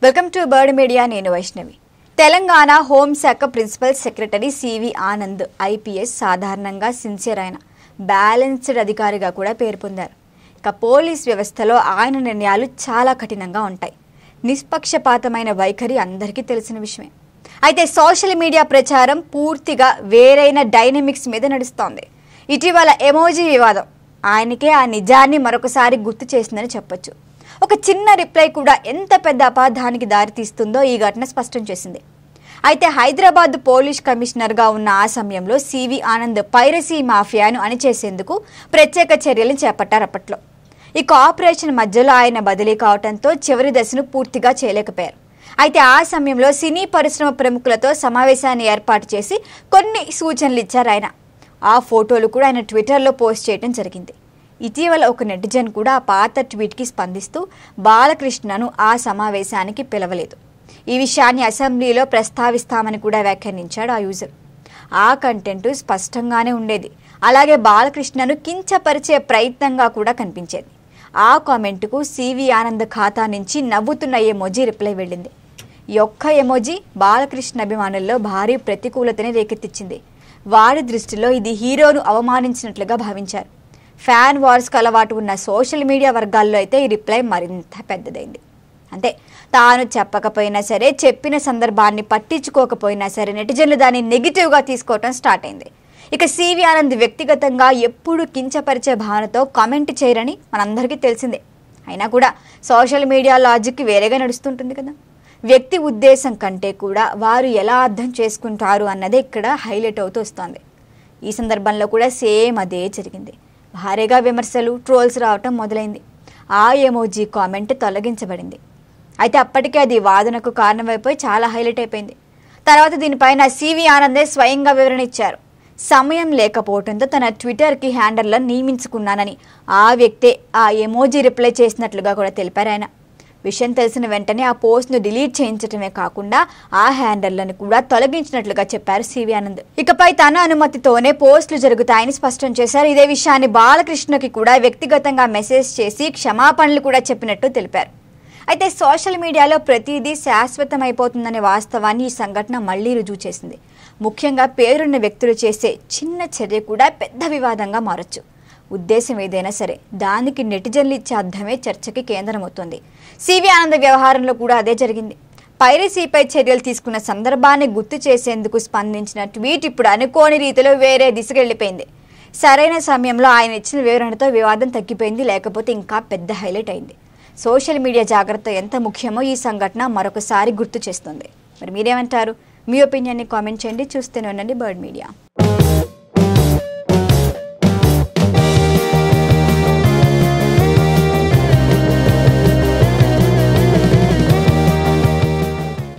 Welcome to bird media. నేను వైష్ణవి. తెలంగాణ హోంశాఖ principal secretary CV Anand IPS సాధారణంగా సిన్సియర్ అయిన బ్యాలెన్స్డ్ అధికారిగా కూడా పేరు పొందారు. ఇక పోలీస్ వ్యవస్థలో ఆయన నిర్ణయాలు చాలా కఠినంగా ఉంటాయి. నిష్పక్షపాతమైన వైఖరి అందరికీ తెలిసిన విషయమే. అయితే సోషల్ మీడియా ప్రచారం పూర్తిగా వేరైన డైనమిక్స్ మీద నడుస్తోంది. ఇటీవల ఎమోజీ వివాదం ఆయనకే ఆ నిజాన్ని మరొకసారి గుర్తు చేసిందని చెప్పొచ్చు. ఒక చిన్న రిప్లై కూడా ఎంత పెద్ద అపార్థానికి దారితీస్తుందో ఈ ఘటన స్పష్టం చేసింది. అయితే హైదరాబాద్ పోలీస్ కమిషనర్గా ఉన్న ఆ సమయంలో సివి ఆనంద్ పైరసీ మాఫియాను అణిచేసేందుకు ప్రత్యేక చర్యలను చేపట్టారు. అప్పట్లో ఈ ఆపరేషన్ మధ్యలో ఆయన బదిలీ కావడంతో చివరి దశను పూర్తిగా చేయలేకపోయారు. అయితే ఆ సమయంలో సినీ పరిశ్రమ ప్రముఖులతో సమావేశాన్ని ఏర్పాటు చేసి కొన్ని సూచనలు ఇచ్చారు ఆయన. ఆ ఫోటోలు కూడా ఆయన ట్విట్టర్లో పోస్ట్ చేయడం జరిగింది. ఇటీవల ఒక నెటిజన్ కూడా ఆ పాత ట్వీట్కి స్పందిస్తూ బాలకృష్ణను ఆ సమావేశానికి పిలవలేదు, ఈ విషయాన్ని అసెంబ్లీలో ప్రస్తావిస్తామని కూడా వ్యాఖ్యానించాడు ఆ యూజర్. ఆ కంటెంట్ స్పష్టంగానే ఉండేది. అలాగే బాలకృష్ణను కించపరిచే ప్రయత్నంగా కూడా కనిపించేది. ఆ కామెంట్కు సివి ఆనంద్ ఖాతా నుంచి నవ్వుతున్న ఎమోజీ రిప్లై వెళ్ళింది. ఈ ఒక్క ఎమోజీ బాలకృష్ణ అభిమానుల్లో భారీ ప్రతికూలతని రేకెత్తించింది. వారి దృష్టిలో ఇది హీరోను అవమానించినట్లుగా భావించారు. ఫ్యాన్ వార్స్కి అలవాటు ఉన్న సోషల్ మీడియా వర్గాల్లో అయితే ఈ రిప్లై మరింత పెద్దదైంది. అంటే తాను చెప్పకపోయినా సరే, చెప్పిన సందర్భాన్ని పట్టించుకోకపోయినా సరే నెటిజన్లు దాన్ని నెగిటివ్గా తీసుకోవటం స్టార్ట్ అయింది. ఇక సివి ఆనంద్ వ్యక్తిగతంగా ఎప్పుడు కించపరిచే భావనతో కామెంట్ చేయరని మనందరికీ తెలిసిందే. అయినా కూడా సోషల్ మీడియా లాజిక్ వేరేగా నడుస్తుంటుంది కదా. వ్యక్తి ఉద్దేశం కంటే కూడా వారు ఎలా అర్థం చేసుకుంటారు అన్నదే ఇక్కడ హైలైట్ అవుతూ వస్తోంది. ఈ సందర్భంలో కూడా సేమ్ అదే జరిగింది. భారీగా విమర్శలు, ట్రోల్స్ రావటం మొదలైంది. ఆ ఎమోజీ కామెంట్ తొలగించబడింది. అయితే అప్పటికే అది వాదనకు కారణమైపోయి చాలా హైలైట్ అయిపోయింది. తర్వాత దీనిపైన సివి ఆనందే స్వయంగా వివరణ ఇచ్చారు. సమయం లేకపోవడంతో తన ట్విట్టర్కి హ్యాండర్లను నియమించుకున్నానని ఆ వ్యక్తే ఆ ఎమోజీ రిప్లై చేసినట్లుగా కూడా తెలిపారు ఆయన. విషయం తెలిసిన వెంటనే ఆ పోస్ట్ను డిలీట్ చేయించడమే కాకుండా ఆ హ్యాండర్లను కూడా తొలగించినట్లుగా చెప్పారు సివి ఆనంద్. ఇకపై తన అనుమతితోనే పోస్టులు జరుగుతాయని స్పష్టం చేశారు. ఇదే విషయాన్ని బాలకృష్ణకి కూడా వ్యక్తిగతంగా మెసేజ్ చేసి క్షమాపణలు కూడా చెప్పినట్టు తెలిపారు. అయితే సోషల్ మీడియాలో ప్రతిదీ శాశ్వతమైపోతుందనే వాస్తవాన్ని ఈ సంఘటన మళ్లీ రుజువు చేసింది. ముఖ్యంగా పేరున్న వ్యక్తులు చేసే చిన్న చర్య కూడా పెద్ద వివాదంగా మారొచ్చు. ఉద్దేశం ఏదైనా సరే దానికి నెటిజన్లు ఇచ్చే అర్థమే చర్చకి కేంద్రమవుతుంది. సివి ఆనంద్ వ్యవహారంలో కూడా అదే జరిగింది. పైరసీపై చర్యలు తీసుకున్న సందర్భాన్ని గుర్తు చేసేందుకు స్పందించిన ట్వీట్ ఇప్పుడు అనుకోని రీతిలో వేరే దిశకెళ్లిపోయింది. సరైన సమయంలో ఆయన ఇచ్చిన వివరణతో వివాదం తగ్గిపోయింది, లేకపోతే ఇంకా పెద్ద హైలైట్ అయింది. సోషల్ మీడియా జాగ్రత్త ఎంత ముఖ్యమో ఈ సంఘటన మరొకసారి గుర్తు చేస్తుంది. మరి మీరేమంటారు? మీ ఒపీనియన్ని కామెంట్ చేయండి. చూస్తూనే ఉండండి బర్డ్ మీడియా.